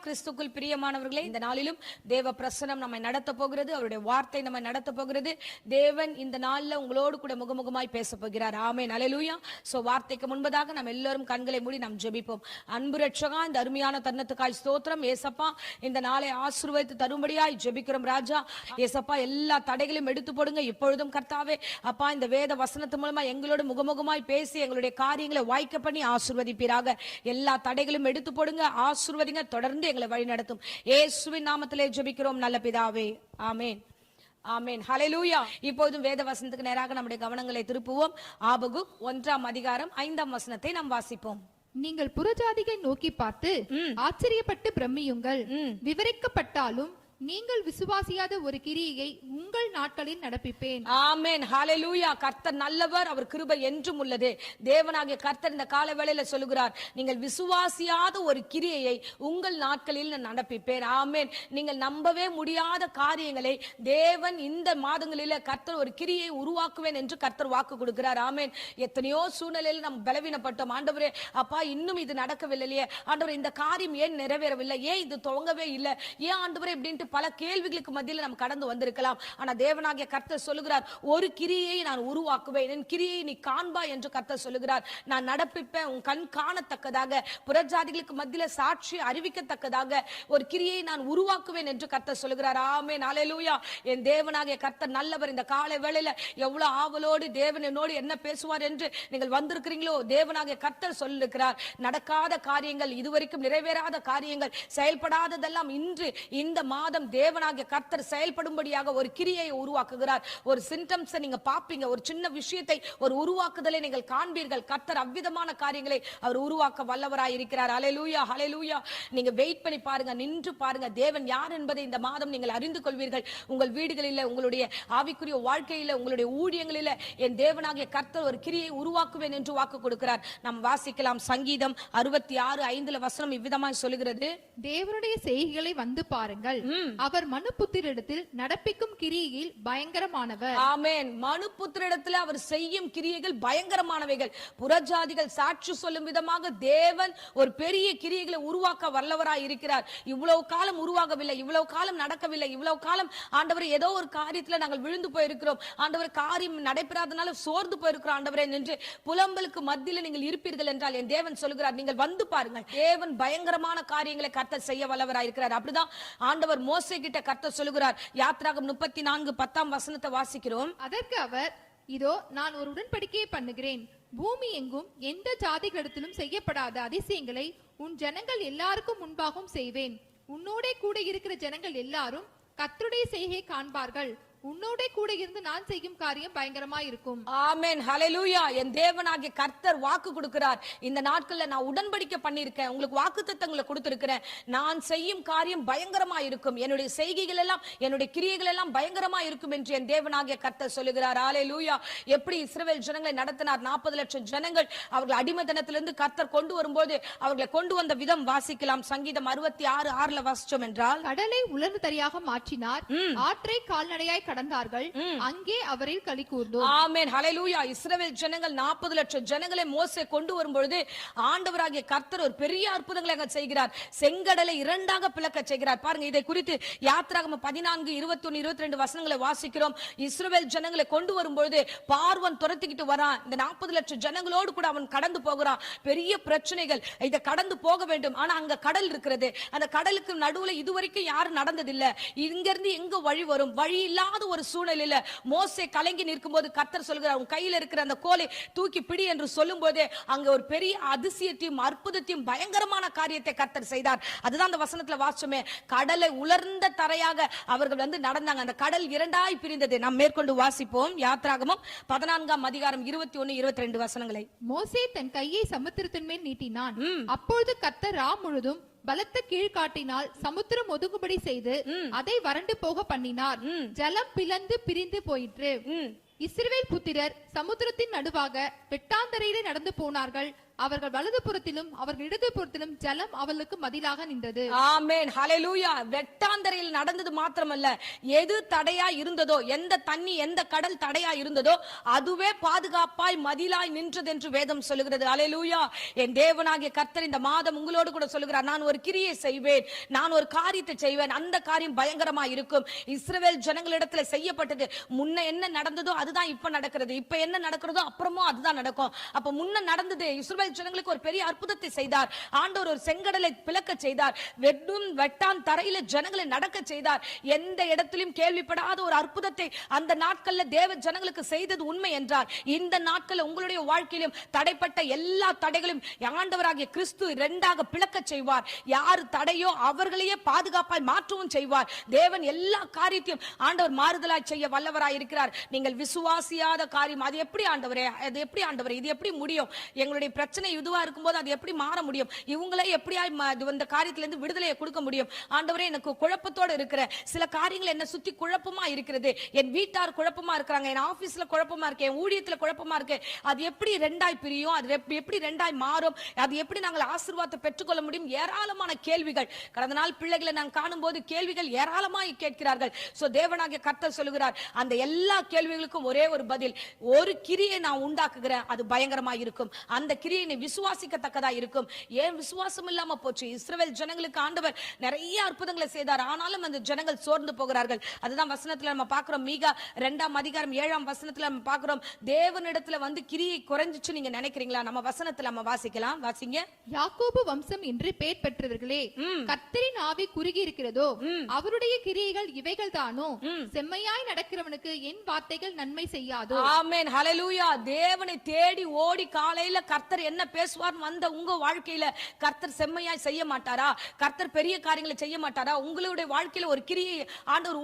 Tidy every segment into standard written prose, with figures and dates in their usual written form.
கிறிஸ்துக்குள் பிரியமானவர்களே, இந்த நாளிலும் தேவ பிரசனம் நம்மை நடத்த போகிறது. அவருடைய வார்த்தை நம்மை நடத்த போகிறது. தேவன் இந்த நாள்ல உங்களோடு கூட முகமுகமாய் பேச போகிறார். ஆமென், அல்லேலூயா. சோ வார்த்தைக்கு முன்பதாக நம்ம எல்லாரும் கண்களை மூடி நாம் ஜெபிப்போம். அன்பு ரட்சகா, இந்த அருமையான தருணத்துக்காய் ஸ்தோத்திரம். ஏசப்பா, இந்த நாளை ஆசீர்வதித்து தரும்படியாய் ஜெபிக்கிறோம் ராஜா. ஏசப்பா, எல்லா தடைகளையும் எடுத்து போடுங்க இப்பொழுதும் கர்த்தாவே. அப்பா, இந்த வேத வசனத்து மூலமா எங்களோடு முகமுகமாய் பேசி எங்களுடைய காரியங்களை வாய்க்க பண்ணி ஆசீர்வதிப்பீராக. எல்லா தடைகளும் எடுத்து போடுங்க, ஆசீர்வதிங்க, தொடர்ந்து எங்களை வழி நடத்தும். இயேசுவின் நாமத்திலே ஜெபிக்கிறோம் நல்ல பிதாவே, ஆமென், ஆமென், ஹல்லேலூயா. இப்போதும் வேத வசனத்துக்கு நேராக நம்முடைய கவனங்களை திருப்புவோம். ஆபகுக் 1ஆம் அதிகாரம் 5ஆம் வசனத்தை நாம் வாசிப்போம். நீங்கள் புறஜாதிகளை நோக்கி பார்த்து ஆச்சரியப்பட்டு பிரமியுங்கள். விவரிக்கப்பட்டாலும் நீங்கள் விசுவாசியாத ஒரு கிரியையை உங்கள் நாட்களில் நடப்பிப்பேன். ஆமென், ஹல்லேலூயா. கர்த்தர் நல்லவர், அவர் கிருபை என்றும் உள்ளது. தேவனாகிய கர்த்தர் இந்த கால வேளையில சொல்லுகிறார், நீங்கள் விசுவாசியாத ஒரு கிரியையை உங்கள் நாட்களில் நான் நடப்பிப்பேன். ஆமென். நீங்கள் நம்பவே முடியாத காரியங்களை தேவன் இந்த மாதங்களில கர்த்தர் ஒரு கிரியை உருவாக்குவேன் என்று கர்த்தர் வாக்கு கொடுக்கிறார். ஆமென். எத்தனையோ சூழ்நிலையில் நாம் பலவீனப்பட்டோம். ஆண்டவரே, அப்பா, இன்னும் இது நடக்கவில்லையே ஆண்டவரே, இந்த காரியம் ஏன் நிறைவேறவில்லை, ஏன் இது துவங்கவே இல்லை, ஏன் ஆண்டவரே இப்படின்ட்டு பல கேள்விகளுக்கு மத்தியில் நாம் கடந்து வந்திருக்கலாம். ஆனா தேவனாகிய கர்த்தர் சொல்லுகிறார், ஒரு கிரியை நான் உருவாக்குவேன், என் கிரியை நீ காண்பாய் என்று கர்த்தர் சொல்லுகிறார். நான் நடப்பிப்பேன், உன் கண் காணத்தக்கதாக, புறஜாதிகளுக்கு மத்தியில் சாட்சி அறிவிக்கத்தக்கதாக ஒரு கிரியை நான் உருவாக்குவேன் என்று கர்த்தர் சொல்லுகிறார். ஆமென், அல்லேலூயா. என் தேவனாகிய கர்த்தர் நல்லவர். இந்த காலை வேளையில எவ்வளவு ஆவலோடு தேவன் என்னோடு என்ன பேசுவார் என்று நீங்கள் வந்திருக்கிறீங்களோ, தேவனாகிய கர்த்தர் சொல்லிருக்கிறார். நடக்காத காரியங்கள், இதுவரைக்கும் நிறைவேறாத காரியங்கள், செயல்படாததெல்லாம் இன்று இந்த மாதம் தேவனாகிய கர்த்தர் செயல்படும்படியாக ஒரு கிரியை உருவாக்குகிறார். ஒரு சிம்டம்ஸ் நீங்க பாப்பீங்க, ஒரு சின்ன விஷயத்தை, ஒரு உருவாக்குதலை நீங்கள் காண்பீர்கள். கர்த்தர் அவ்விதமான காரியங்களை அவர் உருவாக்க வல்லவராய் இருக்கிறார். ஹல்லேலூயா, ஹல்லேலூயா. நீங்க வெயிட் பண்ணி பாருங்க, நின்று பாருங்க, தேவன் யார் என்பதை இந்த மாதம் நீங்கள் அறிந்து கொள்வீர்கள். உங்கள் வீடுகளில், உங்களுடைய ஆவிக்குரிய வாழ்க்கையில, உங்களுடைய ஊழியங்களில என் தேவனாகிய கர்த்தர் ஒரு கிரியை உருவாக்குவேன் என்று வாக்கு கொடுக்கிறார். நாம் வாசிக்கலாம். சங்கீதம் 66:5 வசனம் இவ்விதமாய் சொல்லுகிறது, தேவனுடைய செய்கைகளை வந்து பாருங்கள், அவர் மனுபுத்திரிடத்தில் நடப்பிக்கும் கிரியையில் பயங்கரமானவர். ஆமென். மனுபுத்திரிடத்தில் அவர் செய்யும் கிரியைகள் பயங்கரமானவைகள். புறஜாதிகள் சாட்சி சொல்லும் விதமாக தேவன் ஒரு பெரிய கிரியைகளை உருவாக்க வல்லவராய் இருக்கிறார். இவ்வளவு காலம் உருவாகவில்லை, இவ்வளவு காலம் நடக்கவில்லை, இவ்வளவு காலம் ஆண்டவர் ஏதோ ஒரு காரியத்துல நாங்கள் விழுந்து போயிருக்கிறோம், ஆண்டவர் காரியம் நடைபெறாதனால சோர்ந்து போயிருக்கிறோம் ஆண்டவரே என்று புலம்பலுக்கு மத்தியில் நீங்கள் இருப்பீர்கள் என்றால் என் தேவன் சொல்லுகிறார், நீங்கள் வந்து பாருங்கள், தேவன் பயங்கரமான காரியங்களை கர்த்தர் செய்ய வல்லவராய் இருக்கிறார். அப்படிதான் ஆண்டவர் மோசே கிட்ட கர்த்தர் சொல்லுகிறார். யாத்ராகமம் 34:10 வசனத்தை வாசிக்கிறோம். அதற்கு அவர், இதோ நான் ஒரு உடன்படிக்கையை பண்ணுகிறேன், பூமி எங்கும் எந்த ஜாதிகளிடத்திலும் செய்யப்படாத அதிசயங்களை உன் ஜனங்கள் எல்லாருக்கும் முன்பாகவும் செய்வேன். உன்னோட கூட இருக்கிற ஜனங்கள் எல்லாரும் கர்த்தருடைய செய்கையை காண்பார்கள். உன்னோட கூட இருந்து நான் செய்யும் காரியம் பயங்கரமா இருக்கும். ஆமென், ஹல்லேலூயா. என் தேவனாகிய கர்த்தர் வாக்கு கொடுக்கிறார். இந்த நாட்கள்ல நான் உடன்படிக்கை பண்ணியிருக்கேன், உங்களுக்கு வாக்குத்தத்தங்களை கொடுத்திருக்கிறேன். நான் செய்யும் காரியம் பயங்கரமா இருக்கும், என்னுடைய செய்கைகள் எல்லாம், என்னுடைய கிரியைகள் எல்லாம் பயங்கரமா இருக்கும் என்று என் தேவனாகிய கர்த்தர் சொல்லுகிறார். ஹல்லேலூயா. எப்படி இஸ்ரவேல் ஜனங்களை நடத்தினார்? 40 லட்சம் ஜனங்கள் அவர்கள் அடிமைத்தனத்திலிருந்து கர்த்தர் கொண்டு வரும்போது அவர்களை கொண்டு வந்த விதம் வாசிக்கலாம். சங்கீதம் 66:6 வாசிச்சோம் என்றால், கடலை உலர்ந்து தரியாக மாற்றினார், ஆற்றை கால்நடையாய் கடந்தார்கள், அங்கே அவரில் களி கூர்ந்தோம். ஆமென், ஹல்லேலூயா. இஸ்ரவேல் ஜனங்கள் 40 லட்சம் ஜனங்களை மோசே கொண்டு வரும்பொழுது ஆண்டவராகிய கர்த்தர் ஒரு பெரிய அற்புதங்களை அங்க செய்கிறார். செங்கடலை இரண்டாக பிளக்க செய்கிறார். பாருங்க, இதை குறித்து யாத்ராகமம் 14, 21, 22 வசனங்களை வாசிக்கிறோம். இஸ்ரவேல் ஜனங்களை கொண்டு வரும்பொழுது பார்வன் துரத்திக்கிட்டு வரான். இந்த 40 லட்சம் ஜனங்களோடு கூட அவன் கடந்து போகிறான். பெரிய பிரச்சனைகள், இதை கடந்து போக வேண்டும். ஆனா அங்க கடல் இருக்கிறது. அந்த கடலுக்கு நடுவுல இதுவரைக்கும் யாரும் நடந்ததில்லை. இங்க இருந்து எங்க வழி வரும்? வழி இல்லாத ஒரு சூழ்நிலையில மோசே கலங்கி நிற்கும் போது கர்த்தர் சொல்கிறார், உன் கையில் இருக்கிற அந்த கோலை தூக்கி பிடி என்று சொல்லும் போது அங்க ஒரு பெரிய அதிசயத்தையும் அற்புதத்தையும் பயங்கரமான காரியத்தை கர்த்தர் செய்தார். அதுதான் அந்த வசனத்துல வாசிச்சோமே, கடலை உலர்ந்த தரையாக அவர்கள் வந்து நடந்தாங்க. அந்த கடல் இரண்டாய் பிரிந்தது. நாம் மேற்கொண்டு வாசிப்போம். யாத்ராகமம் 14ஆம் அதிகாரம் 21, 22 வசனங்களை. மோசே தன் கையை சமுத்திரத்தின் மேல் நீட்டினான். அப்பொழுது கர்த்தர் முழுதும் பலத்த கீழ்காட்டினால் சமுத்திரம் ஒதுங்குபடி செய்து அதை வறண்டு போக பண்ணினார். ஜலம் பிளந்து பிரிந்து போயிற்று. இஸ்ரவேல் புத்திரர் சமுத்திரத்தின் நடுவாக வெட்டாந்தரையிலே நடந்து போனார்கள். அவர்கள் வலது புறத்திலும் அவர்கள் இடது புறத்திலும் ஜலம் அவர்களுக்கு மதிலாக நின்றது. ஆமென், ஹalleluya. வெட்டாந்தரையில் நடந்தது மாத்திரமல்ல, எது தடையா இருந்ததோ, எந்த தண்ணி எந்த கடல் தடையா இருந்ததோ அதுவே பாதுகாப்பாய் மதிலாய் நின்றது என்று வேதம் சொல்லுகிறது. ஹalleluya. என் தேவனாகிய கர்த்தர் இந்த மாதம் உங்களோடு கூட சொல்லுகிறார், நான் ஒரு கிரியை செய்வேன், நான் ஒரு காரியத்தை செய்வேன், அந்த காரியம் பயங்கரமா இருக்கும். இஸ்ரவேல் ஜனங்களிடத்துல செய்யப்பட்டது, முன்ன என்ன நடந்ததோ அதுதான் இப்ப நடக்கிறது, இப்ப என்ன நடக்கிறதோ அப்புறமும் அதுதான் நடக்கும். அப்ப முன்ன நடந்தது, இஸ்ரவேல் ஜனங்களுக்கு ஒரு பெரிய அற்புதத்தை செய்தார். ஆண்டவர் ஒரு செங்கடலை பிளக்க செய்தார், வெட்டான் தரையில ஜனங்களை நடக்க செய்தார். எந்த இடத்திலும் கேள்விப்படாத ஒரு அற்புதத்தை அந்த நாட்கள்ல தேவ ஜனங்களுக்கு செய்தது உண்மை என்றார். இந்த நாட்கள் உங்களுடைய வாழ்க்கையிலும் தடைப்பட்ட எல்லா தடைகளையும் ஆண்டவராகிய கிறிஸ்து இரண்டாக பிளக்க செய்வார். யார் தடையோ அவர்களையே பாதுகாப்பாய் மாற்றவும் செய்வார். தேவன் எல்லா காரியத்தையும் ஆண்டவர் மாறுதலாய் செய்ய வல்லவராய் இருக்கிறார். நீங்கள் விசுவாசியாத காரியம், அது எப்படி ஆண்டவரே, அது எப்படி ஆண்டவரே, இது எப்படி முடியும், எங்களுடைய பிரச்சனை இதுவா இருக்கும்போது அது எப்படி மாற முடியும், இவங்களே எப்படியாய் இந்த காரியத்திலிருந்து விடுதலையை கொடுக்க முடியும் ஆண்டவரே, எனக்கு குழப்பத்தோடு இருக்கிற சில காரியங்கள் என்ன சுத்தி குழப்பமா இருக்கிறது, என் வீட்டார் குழப்பமா இருக்கிறாங்க, என் ஆபீஸ்ல குழப்பமா இருக்கு, என் ஊழியத்துல குழப்பமா இருக்கு, அது எப்படி ரெண்டாய் பிரியும், அது எப்படி ரெண்டாய் மாறும், அது எப்படி நாங்கள் ஆசீர்வாதத்தை பெற்றுக்கொள்ள முடியும், ஏராளமான கேள்விகள். கடந்த நாள் பிள்ளைகளை நான் காணும் போது கேள்விகள் ஏராளமாய் கேட்கிறார்கள். சோ தேவனாகிய கர்த்தர் சொல்லுகிறார், அந்த எல்லா கேள்விகளுக்கும் ஒரே ஒரு பதில், ஒரு கிரியை நான் உண்டாக்குகிறேன், அது பயங்கரமா இருக்கும், அந்த கிரியை நீ விசுவாசிக்கத்தக்கதா இருக்கும். ஏன் விசுவாசம் இல்லாம போச்சு? இஸ்ரவேல் ஜனங்களுக்கு ஆண்டவர் நிறைய அற்புதங்களை செய்தார், ஆனாலும் அந்த ஜனங்கள் சோர்ந்து போகிறார்கள். அதுதான் வசனத்துல நம்ம பார்க்கிறோம். மீகா 2ஆம் அதிகாரம் 7ஆம் வசனத்துல நம்ம பார்க்கிறோம், தேவனிடத்துல வந்து கிரியை குறைஞ்சிச்சு நீங்க நினைக்கிறீங்களா? நம்ம வசனத்துல நம்ம வாசிக்கலாம், வாசிங்க. யாக்கோபு வம்சம் என்று பெயர் பெற்றவர்களே, கர்த்தரின் ஆவி குறுகி இருக்கிறதோ, அவருடைய கிரியைகள் இவைகள் தானோ, செம்மையாய் நடக்கிறவனுக்கு என் வார்த்தைகள் நன்மை செய்யாதோ. ஆமென், ஹalleluya. தேவனை தேடி ஓடி காலையில கர்த்தர் என்ன பேசுவார் வந்த உங்க வாழ்க்கையில கர்த்தர் செம்மையாய் செய்ய மாட்டாரா? கர்த்தர் பெரிய காரியங்களை செய்ய மாட்டாரா? உங்களுடைய வாழ்க்கையில ஒரு கிரியை ஆண்டவர்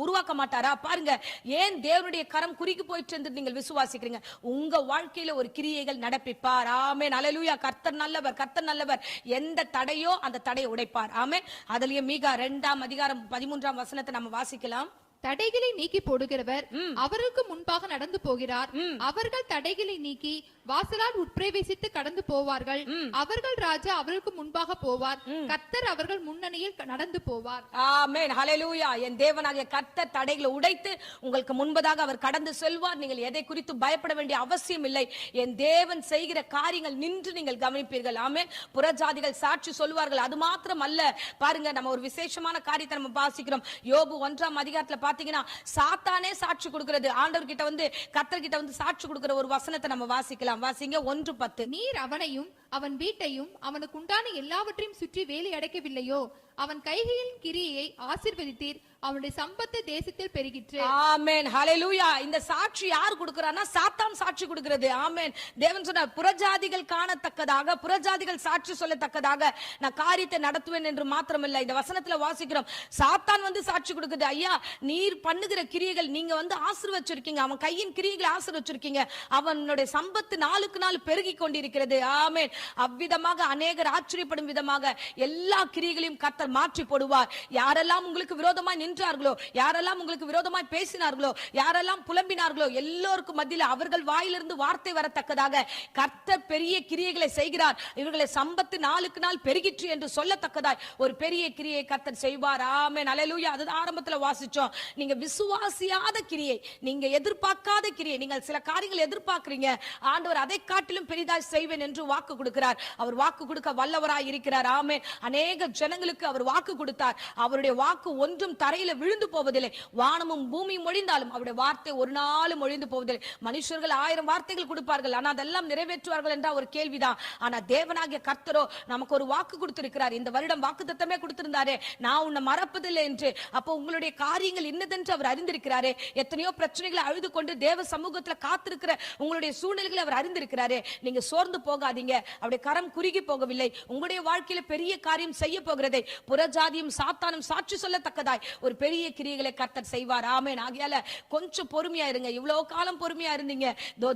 உருவாக்க மாட்டாரா? பாருங்க, ஏன் தேவனுடைய கரம் குறுகி போயிட்டு என்று நீங்கள் விசுவாசிக்கிறீங்க? உங்க வாழ்க்கையில ஒரு கிரியைகள் நடப்பிப்பார். ஆமென், ஹalleluya. கர்த்தர் நல்லவர், கர்த்தர் நல்லவர். எந்த தடையோ அந்த தடையை உடைப்பார். ஆமென். அதுலயே மீகா 2ஆம் அதிகாரம் 13ஆம் வசனத்தை நம்ம வாசிக்கலாம். தடைகளை நீக்கி போடுகிறவர் அவருக்கு முன்பாக நடந்து போகிறார். அவர்கள் தடைகளை நீக்கி வாசலால் உட்பிரவேசித்து கடந்து போவார்கள். அவர்கள் ராஜா அவருக்கு முன்பாக போவார். கர்த்தர் அவர்கள் முன்னணியில் நடந்து போவார். ஆமென், ஹalleluya. என் தேவனாகிய கர்த்தர் தடைகளை உடைத்து உங்களுக்கு முன்பதாக அவர் கடந்து செல்வார். நீங்கள் எதை குறித்து பயப்பட வேண்டிய அவசியம் இல்லை. என் தேவன் செய்கிற காரியங்கள் நின்று நீங்கள் கவனிப்பீர்கள். ஆமென். புறஜாதிகள் சாட்சி சொல்வார்கள், அது மாத்திரம் அல்ல. பாருங்க, நம்ம ஒரு விசேஷமான காரியத்தை நம்ம வாசிக்கிறோம். யோபு 1ஆம் அதிகாரத்துல பாத்தீங்கன்னா சாத்தானே சாட்சி கொடுக்கிறது. ஆண்டவர் கிட்ட வந்து கர்த்தர் கிட்ட வந்து சாட்சி கொடுக்கிற ஒரு வசனத்தை நம்ம வாசிக்கலாம். வாசிங்க 1:10. நீர் அவனையும் அவன் வீட்டையும் அவனுக்கு உண்டான எல்லாவற்றையும் சுற்றி வேலி அடைக்கவில்லையோ? அவன் கைகளின் கிரியை ஆசீர்வதித்தீர், அவனுடைய சம்பத்து தேசத்தில் பெருகிற்று. ஆமென், ஹalleluya. இந்த சாட்சி யார் கொடுக்கறானா? சாத்தான் சாட்சி கொடுக்கிறது. ஆமென். தேவன் சொன்னார், புறஜாதிகள் காணத்தக்கதாக, புறஜாதிகள் சாட்சி சொல்லத்தக்கதாக நான் காரியத்தை நடத்துவேன் என்று மாத்திரமல்ல. இந்த வசனத்துல வாசிக்கிறோம், சாத்தான் வந்து சாட்சி கொடுக்குது. ஐயா, நீர் பண்ணுகிற கிரியைகள் நீங்க வந்து ஆசீர்வச்சிருக்கீங்க, அவன் கையின் கிரியைகளை ஆசீர்வச்சிருக்கீங்க, அவனுடைய சம்பத்து நாளுக்கு நாள் பெருகி கொண்டிருக்கிறது. ஆமென். அவ்விதமாக அநேகர் ஆச்சரியப்படும் விதமாக எல்லா கிரியைகளையும் கர்த்தர் மாற்றி போடுவார். யாரெல்லாம் உங்களுக்கு விரோதமாய் நின்றார்களோ, யாரெல்லாம் உங்களுக்கு விரோதமாய் பேசினார்களோ, யாரெல்லாம் புலம்பினார்களோ, எல்லோருக்கும் மத்தியில் அவர்கள் வாயிலிருந்து வார்த்தை வரத்தக்கதாக கர்த்தர் பெரிய கிரியைகளை செய்கிறார். இவர்களை சம்பத்து நாளுக்கு நாள் பெருகிற்று என்று சொல்லத்தக்கதாய் ஒரு பெரிய கிரியை கர்த்தர் செய்வார். ஆமென், ஹalleluya. அதுதான் ஆரம்பத்துல வாசிச்சோம். நீங்க விசுவாசியாத கிரியை, நீங்க எதிர்பார்க்காத கிரியை, நீங்கள் சில காரியங்கள் எதிர்பார்க்கிறீங்க, ஆண்டவர் அதை காட்டிலும் பெரிதாய் செய்வேன் என்று வாக்கு கொடுக்கிறார். அவர் வாக்கு கொடுக்க வல்லவராய் இருக்கிறார். ஆமென். அநேக ஜனங்களுக்கு அவர் வாக்கு கொடுத்தார். அவருடைய வாக்கு ஒன்றும் தரையில விழுந்து போவதில்லை. வானமும் பூமியும் ஒழிந்தாலும் அவருடைய வார்த்தை ஒரு நாளும் ஒழிந்து போவதில்லை. மனுஷர்கள் 1000 வார்த்தைகள் கொடுப்பார்கள், ஆனா அதெல்லாம் நிறைவேற்றுவார்கள் என்ற ஒரு கேள்விதான். ஆனா தேவனாகிய கர்த்தரோ நமக்கு ஒரு வாக்கு கொடுத்திருக்கிறார். இந்த வருடம் வாக்குத்தத்தமே கொடுத்திருந்தாரே, நான் உன்னை மறப்பதில்லை என்று. அப்போ உங்களுடைய காரியங்கள் என்னதென்று அவர் அறிந்திருக்கிறாரே. எத்தனையோ பிரச்சனைகளை அழுது கொண்டு தேவ சமூகத்துல காத்திருக்கிற உங்களுடைய சூழ்நிலைகளை அவர் அறிந்திருக்கிறாரே. நீங்க சோர்ந்து போகாதீங்க, அவருடைய கரம் குறுகி போகவில்லை. உங்களுடைய வாழ்க்கையில பெரிய காரியம் செய்ய போகிறதை புறஜாதியும் சாத்தானும் சாட்சி சொல்லத்தக்கதாய் ஒரு பெரிய கிரியைகளை கர்த்தர் செய்வார். ஆமென். ஆகையால கொஞ்சம் பொறுமையா இருங்க. இவ்வளவு காலம் பொறுமையா இருந்தீங்க,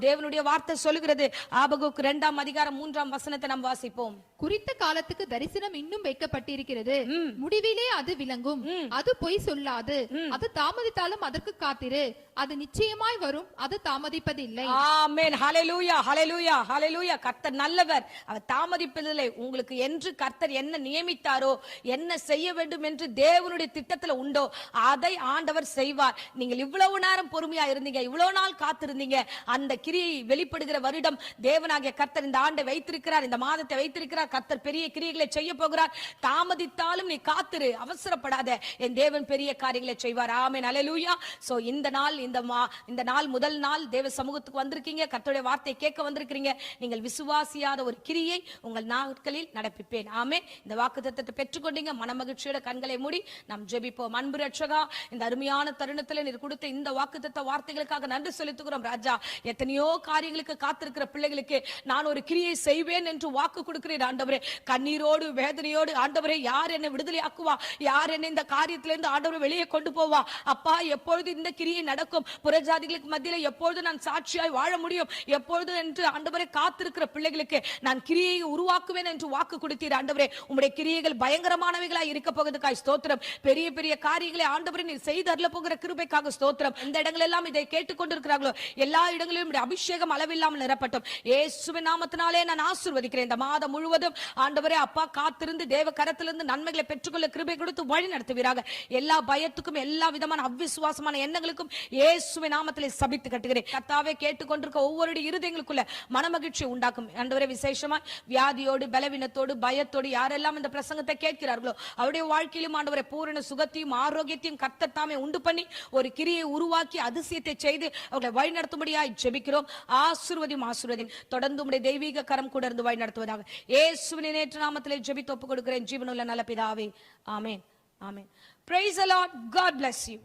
தேவனுடைய வார்த்தை சொல்லுகிறது. ஆபகுக் 2ஆம் அதிகாரம் 3ஆம் வசனத்தை நாம் வாசிப்போம். குறித்த காலத்துக்கு தரிசனம் இன்னும் வைக்கப்பட்டிருக்கிறது, முடிவிலே அது விளங்கும், அது பொய் சொல்லாது, அது தாமதித்தாலும் அதற்கு காத்திரு, அது நிச்சயமாய் வரும், அது தாமதிப்பதில்லை. ஆமென். ஹalleluya, ஹalleluya, ஹalleluya. கர்த்தர் நல்லவர், அவர் தாமதிப்பதில்லை. உங்களுக்கு என்று கர்த்தர் என்ன நியமித்தாரோ, என்ன செய்ய வேண்டும் என்று தேவனுடைய திட்டத்துல உண்டோ அதை ஆண்டவர் செய்வார். நீங்கள் இவ்வளவு நேரம் பொறுமையா இருந்தீங்க, இவ்வளவு நாள் காத்திருந்தீங்க, அந்த கிரியை வெளிப்படுகிற வருடம் தேவனாகிய கர்த்தர் இந்த ஆண்டை வைத்திருக்கிறார், இந்த மாதத்தை வைத்திருக்கிறார். கர்த்தர் பெரிய கிரியைகளை செய்ய போகிறார். தாமதித்தாலும் நீ காத்திரு, அவசரப்படாத, என் தேவன் பெரிய காரியங்களை செய்வார். ஆமென். ஹalleluya. சோ இந்த நாள் முதல் நாள் தேவ சமூகத்துக்கு வந்திருக்கீங்க, கர்த்தருடைய வார்த்தை கேட்க வந்திருக்கீங்க. நீங்கள் விசுவாசியாத ஒரு கிரியை உங்கள் நாட்களில் நடப்பிப்பேன். ஆமென். இந்த வாக்குத்தத்தத்தை பெற்றுக்கொண்டீங்க, மனமகிழ்ச்சியோட கண்களை மூடி நாம் ஜெபிப்போம். அன்பு ரட்சகா, இந்த அருமையான தருணத்தில் நீர் கொடுத்த இந்த வாக்குத்தத்த வார்த்தைகளுக்காக நன்றி செலுத்துகிறோம் ராஜா. எத்தனையோ காரியங்களுக்கு காத்திருக்கிற பிள்ளைகளுக்கு நான் ஒரு கிரியை செய்வேன் என்று வாக்கு கொடுக்கிறேன் ஆண்டவரே. கண்ணீரோடு வேதனையோடு ஆண்டவரே, யார் என்னை விடுதலை ஆக்குவா, யார் என்னை இந்த காரியத்திலிருந்து ஆண்டவரை வெளியே கொண்டு போவா, அப்பா எப்பொழுது இந்த கிரியை நடக்கும், புறஜாதிகளுக்கு மத்தியில எப்பொழுது நான் சாட்சியாய் வாழ முடியும், எப்பொழுது என்று ஆண்டவரை காத்திருக்கிற பிள்ளைகளுக்கு நான் கிரியை உருவாக்குவேன் என்று வாக்கு கொடுத்தீர் ஆண்டவரே. உம்முடைய கிரியைகள் பயங்கரமானவைகளாய் இருக்க போகிறதுக்காய் ஸ்தோத்திரம். பெரிய பெரிய காரியங்களை ஆண்டவரே நீர் செய்து அருள போகிற கிருபைக்காக ஸ்தோத்திரம். இந்த இடங்கள் எல்லாம் இதை கேட்டுக்கொண்டிருக்கிறார்களோ எல்லா இடங்களிலும் அபிஷேகம் அளவில்லாமல் நிரப்பட்டும். இயேசுவின் நாமத்தினாலே நான் ஆசீர்வதிக்கிறேன். இந்த மாதம் முழுவதும் ஆண்டவரே அப்பா காத்திருந்து தேவ கரத்திலிருந்து நன்மைகளை பெற்றுக்கொள்ள கிருபை கொடுத்து வழி நடத்துவீராக. எல்லா பயத்துக்கும் எல்லா விதமான அவிசுவாசமான எண்ணங்களுக்கும் இயேசுவின் நாமத்திலே சபித்து கட்டுகிறேன். கர்த்தாவே, கேட்டுக்கொண்டிருக்க ஒவ்வொரு இருதயங்களுக்குள்ள மனமகிழ்ச்சி உண்டாக்கும் ஆண்டவரே. விசேஷமா வியாதியோடு பலவீனத்தோடு பயத்தோடு யாரெல்லாம் இந்த பிரசங்கத்தை கேட்கிறார்களோ அவருடைய வாழ்க்கையிலும் ஆண்டவரே பூரண சுகத்தையும் ஆரோக்கியத்தையும் கர்த்தர் தாமே உண்டு பண்ணி ஒரு கிரியை உருவாக்கி அதிசயத்தை செய்து அவர்களை வழி நடத்தும்படியாய் ஜெபிக்கிறோம். ஆசீர்வதியும் தொடர்ந்து உம்முடைய தெய்வீக கரம் கூட இருந்து வழி நடத்துவதாக இயேசுவின் நேற்று நாமத்திலே ஜெபித்து ஒப்புக் கொடுக்கிறேன் ஜீவனுள்ள நல்ல பிதாவே. ஆமென். ஆமென். Praise the Lord. God bless you.